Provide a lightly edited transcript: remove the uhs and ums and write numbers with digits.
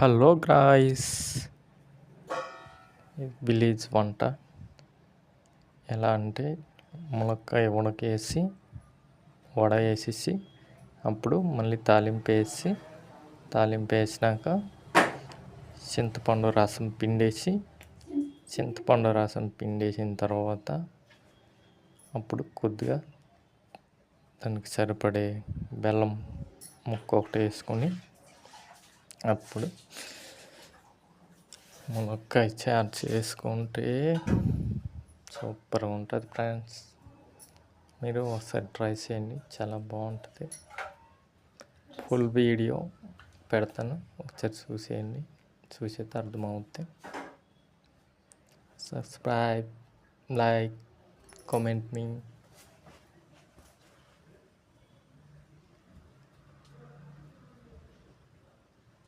Hello guys, village వంట ఎలా అంటే మునక్కాయ ఉడకేసి వడ వేసేసి అప్పుడు మళ్ళీ తాలింపు వేసినాక చింతపండు రసం పిండేసిన తర్వాత అప్పుడు కొద్దిగా దానికి సరిపడే బెల్లం ముక్క ఒకటి వేసుకొని అప్పుడు మునక్కాయ చారు చేసుకుంటే సూపర్గా ఉంటుంది ఫ్రెండ్స్. మీరు ఒకసారి ట్రై చేయండి, చాలా బాగుంటుంది. ఫుల్ వీడియో పెడతాను, ఒకసారి చూసేయండి. చూసేస్తే అర్థమవుతుంది. సబ్స్క్రైబ్, లైక్, కామెంట్ మీ.